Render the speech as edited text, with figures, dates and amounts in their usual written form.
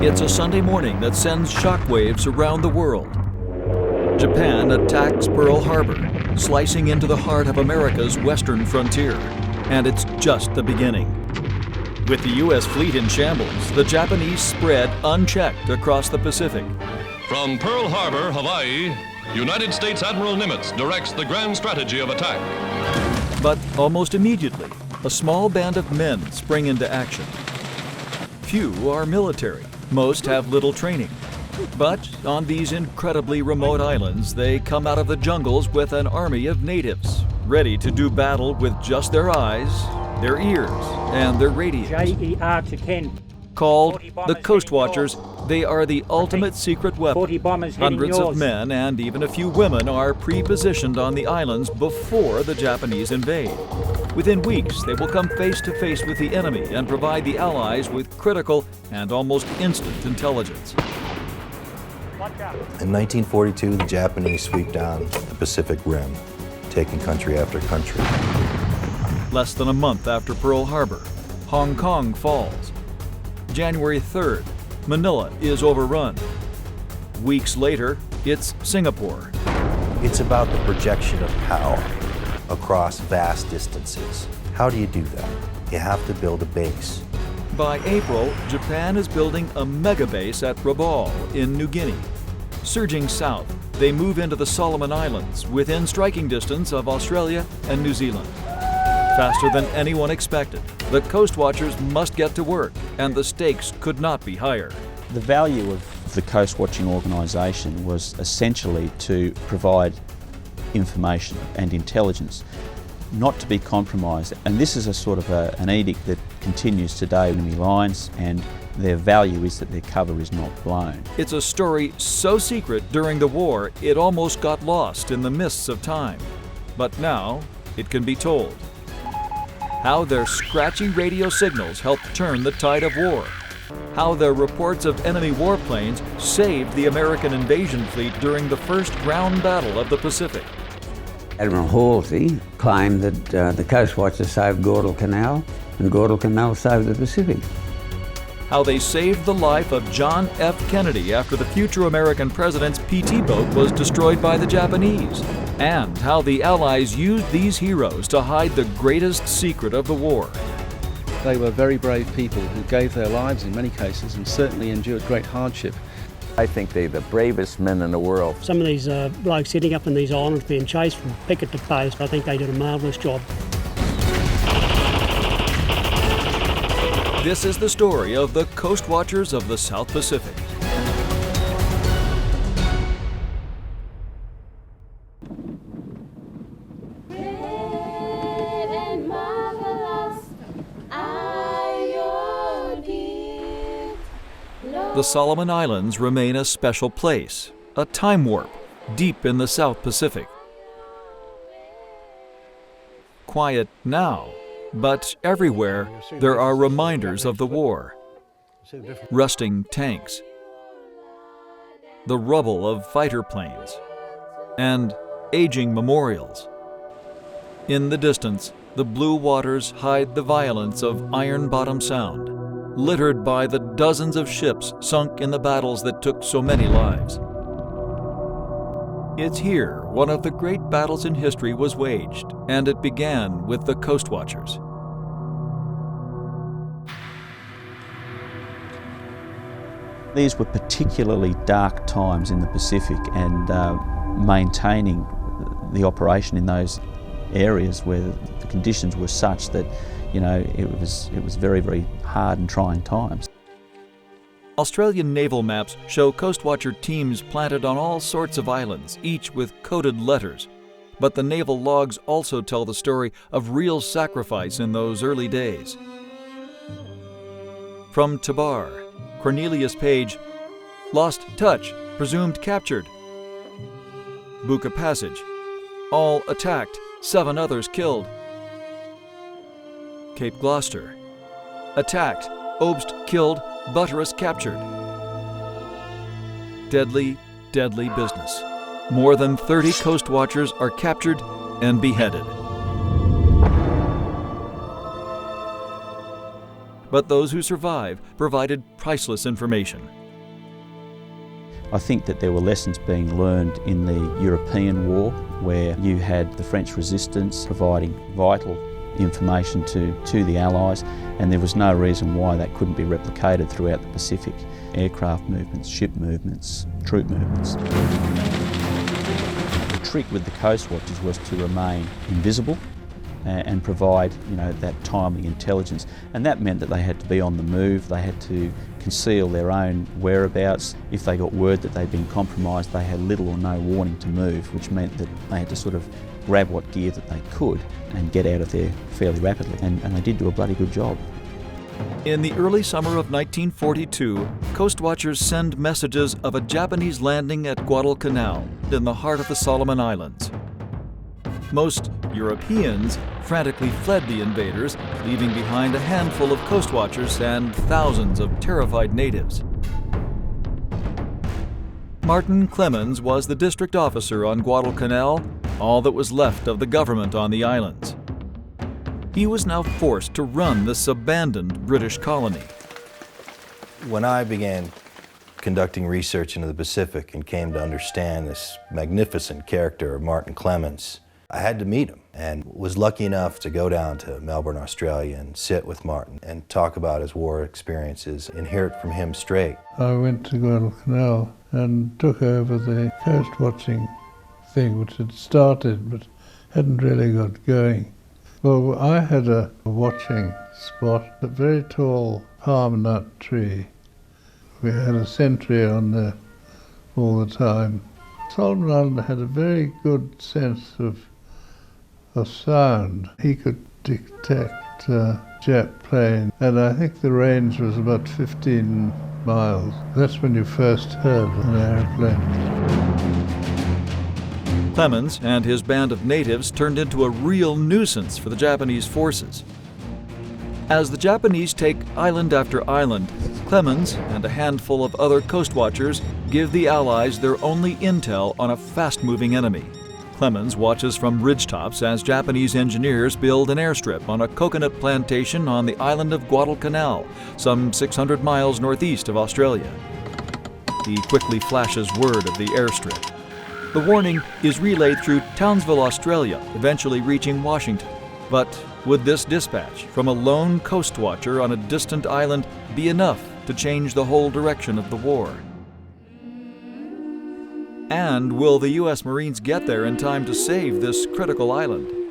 It's a Sunday morning that sends shockwaves around the world. Japan attacks Pearl Harbor, slicing into the heart of America's western frontier. And it's just the beginning. With the U.S. fleet in shambles, the Japanese spread unchecked across the Pacific. From Pearl Harbor, Hawaii, United States Admiral Nimitz directs the grand strategy of attack. But almost immediately, a small band of men spring into action. Few are military. Most have little training. But on these incredibly remote islands, they come out of the jungles with an army of natives, ready to do battle with just their eyes, their ears, and their radios. JER to 10. Called the Coast Watchers, they are the ultimate secret 40 weapon. bombers heading Hundreds of yours. men and even a few women are pre-positioned on the islands before the Japanese invade. Within weeks, they will come face to face with the enemy and provide the Allies with critical and almost instant intelligence. In 1942, the Japanese sweep down the Pacific Rim, taking country after country. Less than a month after Pearl Harbor, Hong Kong falls. January 3rd, Manila is overrun. Weeks later, it's Singapore. It's about the projection of power across vast distances. How do you do that? You have to build a base. By April, Japan is building a mega base at Rabaul in New Guinea. Surging south, they move into the Solomon Islands, within striking distance of Australia and New Zealand. Faster than anyone expected, the Coast Watchers must get to work, and the stakes could not be higher. The value of the Coast Watching organisation was essentially to provide information and intelligence, not to be compromised. And this is a sort of an edict that continues today in enemy lines, and their value is that their cover is not blown. It's a story so secret during the war, it almost got lost in the mists of time. But now, it can be told. How their scratchy radio signals helped turn the tide of war. How their reports of enemy warplanes saved the American invasion fleet during the first ground battle of the Pacific. Admiral Halsey claimed that the Coast Watchers saved Guadalcanal, and Guadalcanal saved the Pacific. How they saved the life of John F. Kennedy after the future American president's PT boat was destroyed by the Japanese. And how the Allies used these heroes to hide the greatest secret of the war. They were very brave people who gave their lives in many cases and certainly endured great hardship. I think they're the bravest men in the world. Some of these blokes sitting up in these islands being chased from picket to post, I think they did a marvellous job. This is the story of the Coast Watchers of the South Pacific. The Solomon Islands remain a special place, a time warp deep in the South Pacific. Quiet now, but everywhere there are reminders of the war. Rusting tanks, the rubble of fighter planes, and aging memorials. In the distance, the blue waters hide the violence of Iron Bottom Sound, littered by the dozens of ships sunk in the battles that took so many lives. It's here one of the great battles in history was waged, and it began with the Coast Watchers. These were particularly dark times in the Pacific, and maintaining the operation in those areas where the conditions were such that, you know, it was very, very hard and trying times. Australian naval maps show Coast Watcher teams planted on all sorts of islands, each with coded letters. But the naval logs also tell the story of real sacrifice in those early days. From Tabar, Cornelius Page, lost touch, presumed captured. Buka Passage, all attacked, 7 others killed. Cape Gloucester, attacked, Obst killed, Butterus captured. Deadly, deadly business. More than 30 Coast Watchers are captured and beheaded. but those who survive provided priceless information. I think that there were lessons being learned in the European War, where you had the French resistance providing vital information to the Allies, and there was no reason why that couldn't be replicated throughout the Pacific. Aircraft movements, ship movements, troop movements. The trick with the Coast Watchers was to remain invisible and provide, that timely intelligence. And that meant that they had to be on the move, they had to conceal their own whereabouts. If they got word that they'd been compromised, they had little or no warning to move, which meant that they had to sort of grab what gear that they could and get out of there fairly rapidly. And they did do a bloody good job. In the early summer of 1942, Coast Watchers send messages of a Japanese landing at Guadalcanal in the heart of the Solomon Islands. Most Europeans frantically fled the invaders, leaving behind a handful of Coast Watchers and thousands of terrified natives. Martin Clemens was the district officer on Guadalcanal, all that was left of the government on the islands. He was now forced to run this abandoned British colony. When I began conducting research into the Pacific and came to understand this magnificent character of Martin Clemens, I had to meet him, and was lucky enough to go down to Melbourne, Australia, and sit with Martin and talk about his war experiences and hear it from him straight. I went to Guadalcanal and took over the coast watching thing, which had started but hadn't really got going. Well, I had a watching spot, a very tall palm nut tree. We had a sentry on there all the time. Solomon Island had a very good sense of sound. He could detect a jet plane, and I think the range was about 15 miles. That's when you first heard an airplane. Clemens and his band of natives turned into a real nuisance for the Japanese forces. As the Japanese take island after island, Clemens and a handful of other Coast Watchers give the Allies their only intel on a fast-moving enemy. Clemens watches from ridgetops as Japanese engineers build an airstrip on a coconut plantation on the island of Guadalcanal, some 600 miles northeast of Australia. He quickly flashes word of the airstrip. The warning is relayed through Townsville, Australia, eventually reaching Washington. But would this dispatch from a lone Coast Watcher on a distant island be enough to change the whole direction of the war? And will the U.S. Marines get there in time to save this critical island?